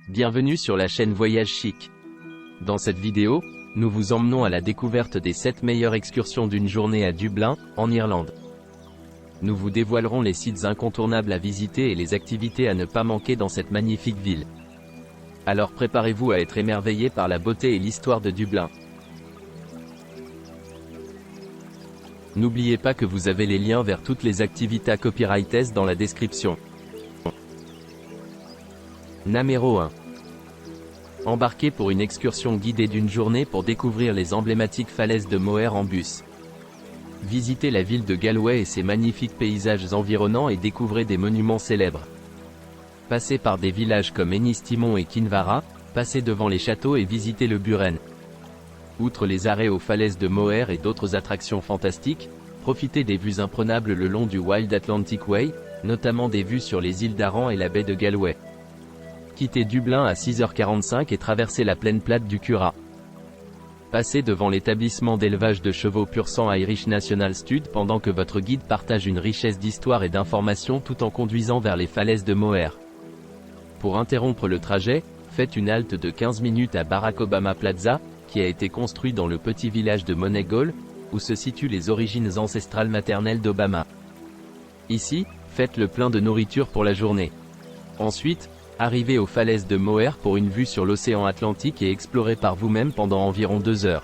Bienvenue sur la chaîne Voyage Chic. Dans cette vidéo, nous vous emmenons à la découverte des 7 meilleures excursions d'une journée à Dublin, en Irlande. Nous vous dévoilerons les sites incontournables à visiter et les activités à ne pas manquer dans cette magnifique ville. Alors préparez-vous à être émerveillés par la beauté et l'histoire de Dublin. N'oubliez pas que vous avez les liens vers toutes les activités copyrightées dans la description. Numéro 1. Embarquez pour une excursion guidée d'une journée pour découvrir les emblématiques falaises de Moher en bus. Visitez la ville de Galway et ses magnifiques paysages environnants et découvrez des monuments célèbres. Passez par des villages comme Ennistimon et Kinvara, passez devant les châteaux et visitez le Buren. Outre les arrêts aux falaises de Moher et d'autres attractions fantastiques, profitez des vues imprenables le long du Wild Atlantic Way, notamment des vues sur les îles d'Aran et la baie de Galway. Quittez Dublin à 6h45 et traversez la plaine plate du Curragh. Passez devant l'établissement d'élevage de chevaux pur sang Irish National Stud pendant que votre guide partage une richesse d'histoire et d'informations tout en conduisant vers les falaises de Moher. Pour interrompre le trajet, faites une halte de 15 minutes à Barack Obama Plaza, qui a été construit dans le petit village de Moneygall, où se situent les origines ancestrales maternelles d'Obama. Ici, faites le plein de nourriture pour la journée. Ensuite, arrivez aux falaises de Moher pour une vue sur l'océan Atlantique et explorez par vous-même pendant environ 2 heures.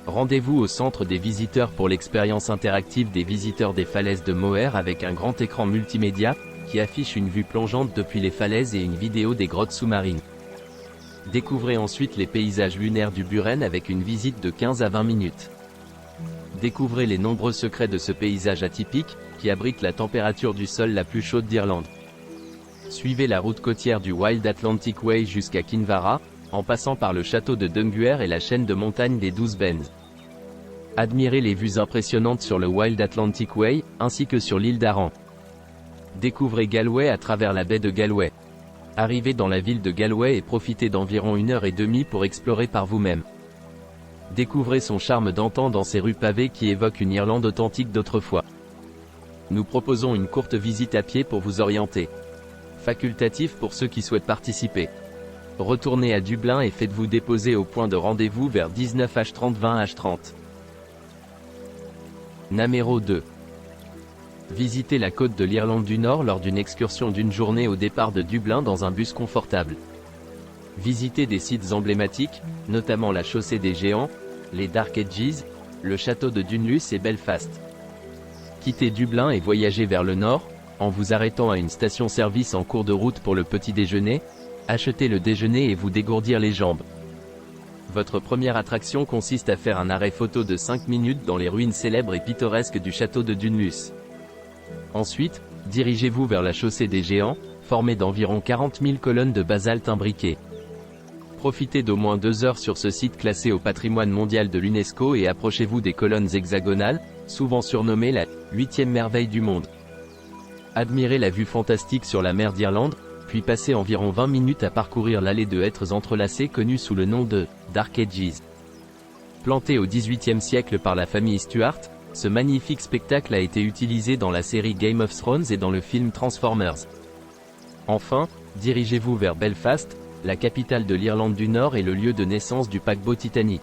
Rendez-vous au centre des visiteurs pour l'expérience interactive des visiteurs des falaises de Moher avec un grand écran multimédia, qui affiche une vue plongeante depuis les falaises et une vidéo des grottes sous-marines. Découvrez ensuite les paysages lunaires du Buren avec une visite de 15 à 20 minutes. Découvrez les nombreux secrets de ce paysage atypique, qui abrite la température du sol la plus chaude d'Irlande. Suivez la route côtière du Wild Atlantic Way jusqu'à Kinvara, en passant par le château de Dunguair et la chaîne de montagnes des 12 Bends. Admirez les vues impressionnantes sur le Wild Atlantic Way, ainsi que sur l'île d'Aran. Découvrez Galway à travers la baie de Galway. Arrivez dans la ville de Galway et profitez d'environ 1h30 pour explorer par vous-même. Découvrez son charme d'antan dans ses rues pavées qui évoquent une Irlande authentique d'autrefois. Nous proposons une courte visite à pied pour vous orienter. Facultatif pour ceux qui souhaitent participer. Retournez à Dublin et faites-vous déposer au point de rendez-vous vers 19h30 20h30. Numéro 2. Visitez la côte de l'Irlande du Nord lors d'une excursion d'une journée au départ de Dublin dans un bus confortable. Visitez des sites emblématiques, notamment la chaussée des Géants, les Dark Edges, le château de Dunluce et Belfast. Quittez Dublin et voyagez vers le nord, en vous arrêtant à une station-service en cours de route pour le petit déjeuner, achetez le déjeuner et vous dégourdir les jambes. Votre première attraction consiste à faire un arrêt photo de 5 minutes dans les ruines célèbres et pittoresques du château de Dunluce. Ensuite, dirigez-vous vers la chaussée des Géants, formée d'environ 40 000 colonnes de basalte imbriquées. Profitez d'au moins 2 heures sur ce site classé au patrimoine mondial de l'UNESCO et approchez-vous des colonnes hexagonales, souvent surnommées la 8e merveille du monde. Admirez la vue fantastique sur la mer d'Irlande, puis passez environ 20 minutes à parcourir l'allée de hêtres entrelacés connue sous le nom de Dark Edges. Planté au XVIIIe siècle par la famille Stuart, ce magnifique spectacle a été utilisé dans la série Game of Thrones et dans le film Transformers. Enfin, dirigez-vous vers Belfast, la capitale de l'Irlande du Nord et le lieu de naissance du paquebot Titanic.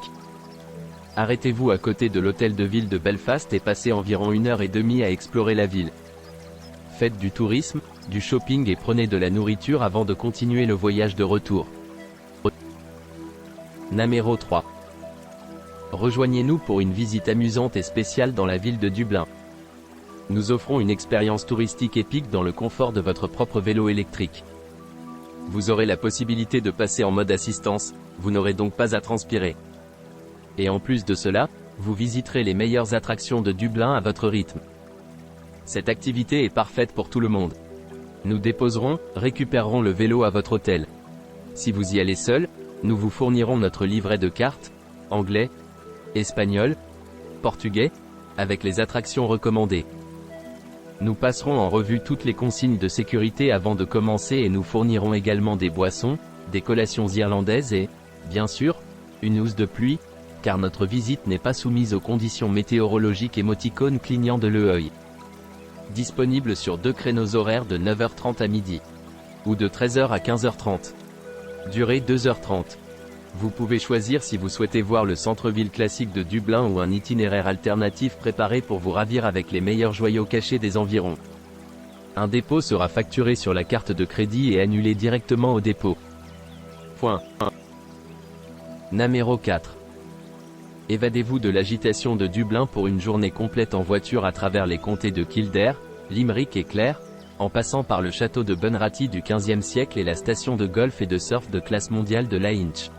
Arrêtez-vous à côté de l'hôtel de ville de Belfast et passez environ 1h30 à explorer la ville. Faites du tourisme, du shopping et prenez de la nourriture avant de continuer le voyage de retour. Numéro 3. Rejoignez-nous pour une visite amusante et spéciale dans la ville de Dublin. Nous offrons une expérience touristique épique dans le confort de votre propre vélo électrique. Vous aurez la possibilité de passer en mode assistance, vous n'aurez donc pas à transpirer. Et en plus de cela, vous visiterez les meilleures attractions de Dublin à votre rythme. Cette activité est parfaite pour tout le monde. Nous déposerons, récupérerons le vélo à votre hôtel. Si vous y allez seul, nous vous fournirons notre livret de cartes, anglais, espagnol, portugais, avec les attractions recommandées. Nous passerons en revue toutes les consignes de sécurité avant de commencer et nous fournirons également des boissons, des collations irlandaises et, bien sûr, une housse de pluie, car notre visite n'est pas soumise aux conditions météorologiques émoticônes clignant de l'œil. Disponible sur 2 créneaux horaires de 9h30 à midi. Ou de 13h à 15h30. Durée 2h30. Vous pouvez choisir si vous souhaitez voir le centre-ville classique de Dublin ou un itinéraire alternatif préparé pour vous ravir avec les meilleurs joyaux cachés des environs. Un dépôt sera facturé sur la carte de crédit et annulé directement au dépôt. Point 1. Numéro 4. Évadez-vous de l'agitation de Dublin pour une journée complète en voiture à travers les comtés de Kildare, Limerick et Clare, en passant par le château de Bunratty du XVe siècle et la station de golf et de surf de classe mondiale de Lahinch.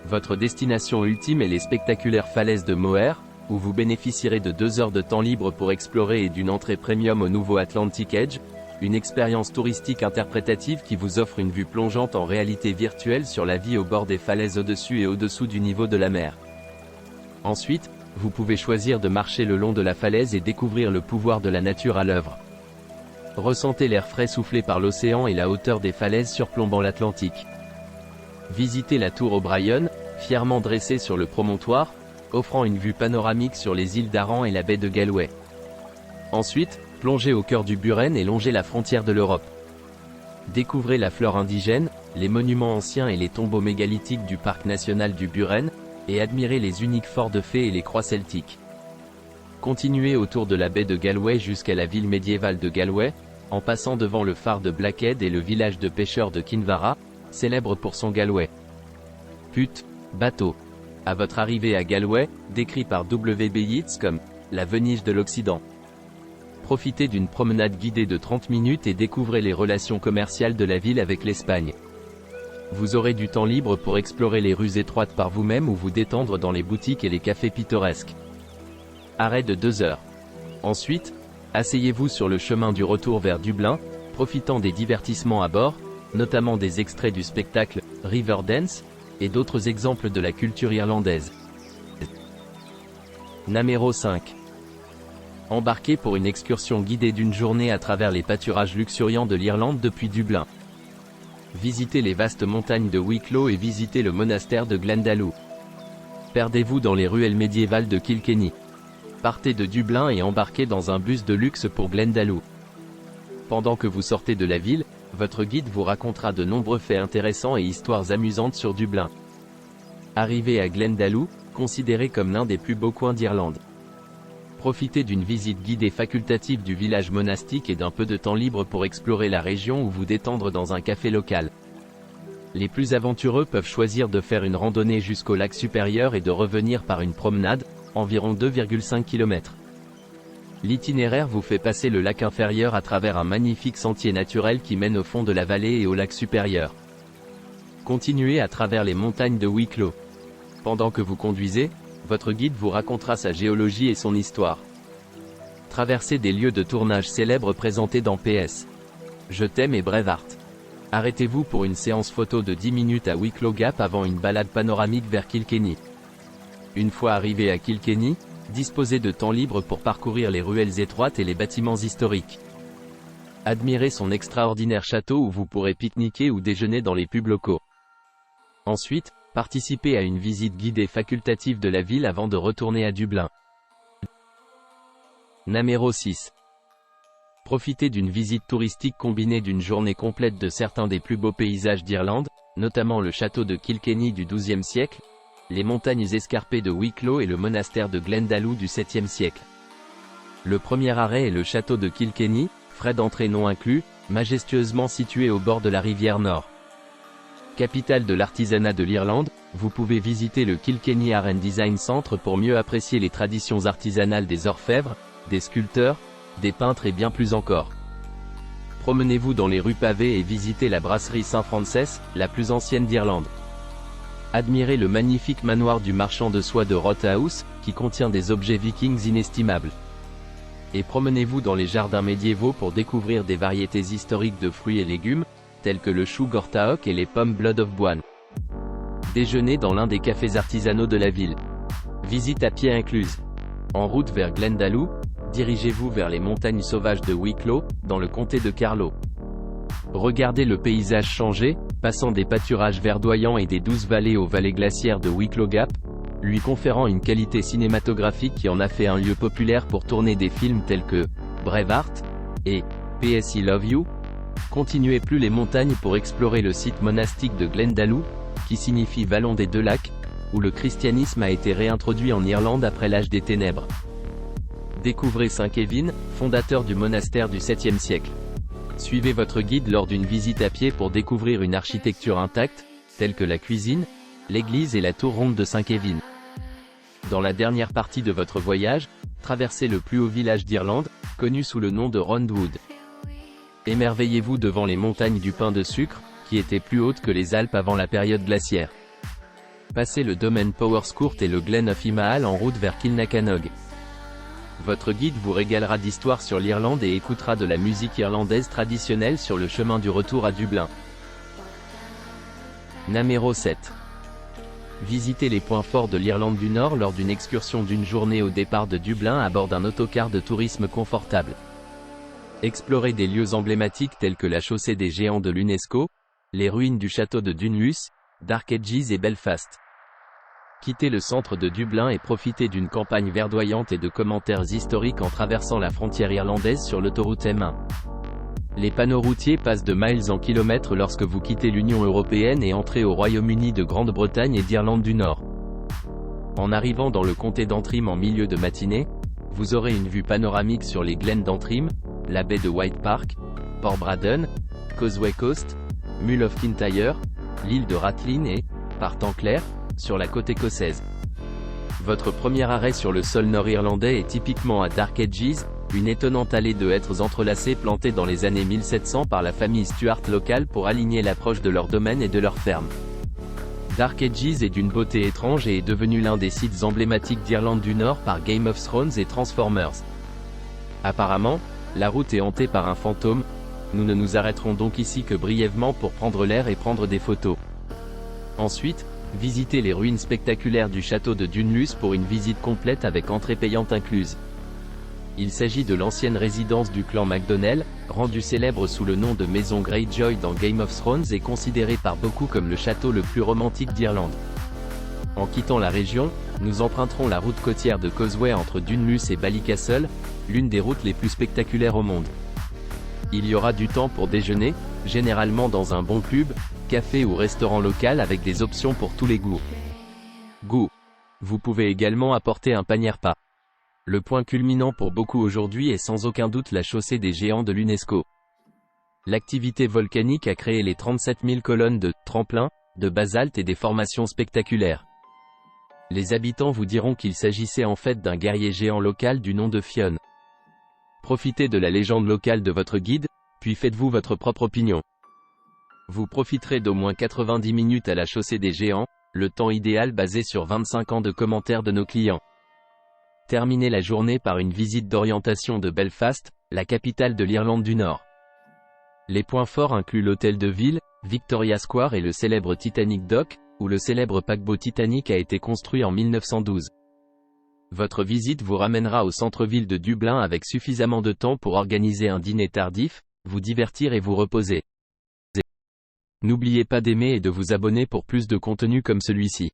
Votre destination ultime est les spectaculaires falaises de Moher, où vous bénéficierez de 2 heures de temps libre pour explorer et d'une entrée premium au nouveau Atlantic Edge, une expérience touristique interprétative qui vous offre une vue plongeante en réalité virtuelle sur la vie au bord des falaises au-dessus et au-dessous du niveau de la mer. Ensuite, vous pouvez choisir de marcher le long de la falaise et découvrir le pouvoir de la nature à l'œuvre. Ressentez l'air frais soufflé par l'océan et la hauteur des falaises surplombant l'Atlantique. Visitez la tour O'Brien, fièrement dressée sur le promontoire, offrant une vue panoramique sur les îles d'Aran et la baie de Galway. Ensuite, plongez au cœur du Buren et longez la frontière de l'Europe. Découvrez la flore indigène, les monuments anciens et les tombeaux mégalithiques du parc national du Buren, et admirez les uniques forts de fées et les croix celtiques. Continuez autour de la baie de Galway jusqu'à la ville médiévale de Galway, en passant devant le phare de Blackhead et le village de pêcheurs de Kinvara, célèbre pour son Galway. Put, bateau. À votre arrivée à Galway, décrit par W.B. Yeats comme « la Venise de l'Occident ». Profitez d'une promenade guidée de 30 minutes et découvrez les relations commerciales de la ville avec l'Espagne. Vous aurez du temps libre pour explorer les rues étroites par vous-même ou vous détendre dans les boutiques et les cafés pittoresques. Arrêt de 2 heures. Ensuite, asseyez-vous sur le chemin du retour vers Dublin, profitant des divertissements à bord, notamment des extraits du spectacle « Riverdance » et d'autres exemples de la culture irlandaise. Numéro 5. Embarquez pour une excursion guidée d'une journée à travers les pâturages luxuriants de l'Irlande depuis Dublin. Visitez les vastes montagnes de Wicklow et visitez le monastère de Glendalough. Perdez-vous dans les ruelles médiévales de Kilkenny. Partez de Dublin et embarquez dans un bus de luxe pour Glendalough. Pendant que vous sortez de la ville, votre guide vous racontera de nombreux faits intéressants et histoires amusantes sur Dublin. Arrivé à Glendalough, considéré comme l'un des plus beaux coins d'Irlande. Profitez d'une visite guidée facultative du village monastique et d'un peu de temps libre pour explorer la région ou vous détendre dans un café local. Les plus aventureux peuvent choisir de faire une randonnée jusqu'au lac supérieur et de revenir par une promenade, environ 2,5 km. L'itinéraire vous fait passer le lac inférieur à travers un magnifique sentier naturel qui mène au fond de la vallée et au lac supérieur. Continuez à travers les montagnes de Wicklow. Pendant que vous conduisez, votre guide vous racontera sa géologie et son histoire. Traversez des lieux de tournage célèbres présentés dans PS. Je t'aime et Braveheart. Arrêtez-vous pour une séance photo de 10 minutes à Wicklow Gap avant une balade panoramique vers Kilkenny. Une fois arrivé à Kilkenny, disposez de temps libre pour parcourir les ruelles étroites et les bâtiments historiques. Admirez son extraordinaire château où vous pourrez pique-niquer ou déjeuner dans les pubs locaux. Ensuite, participez à une visite guidée facultative de la ville avant de retourner à Dublin. Numéro 6. Profitez d'une visite touristique combinée d'une journée complète de certains des plus beaux paysages d'Irlande, notamment le château de Kilkenny du XIIe siècle, les montagnes escarpées de Wicklow et le monastère de Glendalough du VIIe siècle. Le premier arrêt est le château de Kilkenny, frais d'entrée non inclus, majestueusement situé au bord de la rivière Nord. Capitale de l'artisanat de l'Irlande, vous pouvez visiter le Kilkenny Art and Design Centre pour mieux apprécier les traditions artisanales des orfèvres, des sculpteurs, des peintres et bien plus encore. Promenez-vous dans les rues pavées et visitez la brasserie St. Frances, la plus ancienne d'Irlande. Admirez le magnifique manoir du marchand de soie de Rothaus, qui contient des objets vikings inestimables. Et promenez-vous dans les jardins médiévaux pour découvrir des variétés historiques de fruits et légumes, tels que le chou Gortaoc et les pommes Blood of Boine. Déjeunez dans l'un des cafés artisanaux de la ville. Visite à pied incluse. En route vers Glendalough, dirigez-vous vers les montagnes sauvages de Wicklow, dans le comté de Carlow. Regardez le paysage changer, passant des pâturages verdoyants et des douces vallées aux vallées glaciaires de Wicklow Gap, lui conférant une qualité cinématographique qui en a fait un lieu populaire pour tourner des films tels que Braveheart et PS I Love You. Continuez plus les montagnes pour explorer le site monastique de Glendalough, qui signifie Vallon des Deux Lacs, où le christianisme a été réintroduit en Irlande après l'âge des ténèbres. Découvrez Saint Kevin, fondateur du monastère du 7e siècle. Suivez votre guide lors d'une visite à pied pour découvrir une architecture intacte, telle que la cuisine, l'église et la tour ronde de Saint Kevin. Dans la dernière partie de votre voyage, traversez le plus haut village d'Irlande, connu sous le nom de Roundwood. Émerveillez-vous devant les montagnes du pain de sucre, qui étaient plus hautes que les Alpes avant la période glaciaire. Passez le domaine Powerscourt et le Glen of Imaal en route vers Kilnacanogue. Votre guide vous régalera d'histoires sur l'Irlande et écoutera de la musique irlandaise traditionnelle sur le chemin du retour à Dublin. Numéro 7. Visitez les points forts de l'Irlande du Nord lors d'une excursion d'une journée au départ de Dublin à bord d'un autocar de tourisme confortable. Explorez des lieux emblématiques tels que la chaussée des géants de l'UNESCO, les ruines du château de Dunluce, Dark Edges et Belfast. Quittez le centre de Dublin et profitez d'une campagne verdoyante et de commentaires historiques en traversant la frontière irlandaise sur l'autoroute M1. Les panneaux routiers passent de miles en kilomètres lorsque vous quittez l'Union européenne et entrez au Royaume-Uni de Grande-Bretagne et d'Irlande du Nord. En arrivant dans le comté d'Antrim en milieu de matinée, vous aurez une vue panoramique sur les Glens d'Antrim, la baie de White Park, Port Braddon, Causeway Coast, Mull of Kintyre, l'île de Ratlin et, par temps clair, sur la côte écossaise. Votre premier arrêt sur le sol nord-irlandais est typiquement à Dark Edges, une étonnante allée de hêtres entrelacées plantées dans les années 1700 par la famille Stuart locale pour aligner l'approche de leur domaine et de leur ferme. Dark Edges est d'une beauté étrange et est devenu l'un des sites emblématiques d'Irlande du Nord par Game of Thrones et Transformers. Apparemment, la route est hantée par un fantôme, nous ne nous arrêterons donc ici que brièvement pour prendre l'air et prendre des photos. Ensuite, visitez les ruines spectaculaires du château de Dunluce pour une visite complète avec entrée payante incluse. Il s'agit de l'ancienne résidence du clan MacDonnell, rendue célèbre sous le nom de Maison Greyjoy dans Game of Thrones et considérée par beaucoup comme le château le plus romantique d'Irlande. En quittant la région, nous emprunterons la route côtière de Causeway entre Dunluce et Ballycastle, l'une des routes les plus spectaculaires au monde. Il y aura du temps pour déjeuner, généralement dans un bon pub, café ou restaurant local avec des options pour tous les goûts. Vous pouvez également apporter un panier repas. Le point culminant pour beaucoup aujourd'hui est sans aucun doute la chaussée des géants de l'UNESCO. L'activité volcanique a créé les 37 000 colonnes de tremplins, de basalte et des formations spectaculaires. Les habitants vous diront qu'il s'agissait en fait d'un guerrier géant local du nom de Fionn. Profitez de la légende locale de votre guide, puis faites-vous votre propre opinion. Vous profiterez d'au moins 90 minutes à la chaussée des géants, le temps idéal basé sur 25 ans de commentaires de nos clients. Terminez la journée par une visite d'orientation de Belfast, la capitale de l'Irlande du Nord. Les points forts incluent l'hôtel de ville, Victoria Square et le célèbre Titanic Dock, où le célèbre paquebot Titanic a été construit en 1912. Votre visite vous ramènera au centre-ville de Dublin avec suffisamment de temps pour organiser un dîner tardif, vous divertir et vous reposer. N'oubliez pas d'aimer et de vous abonner pour plus de contenu comme celui-ci.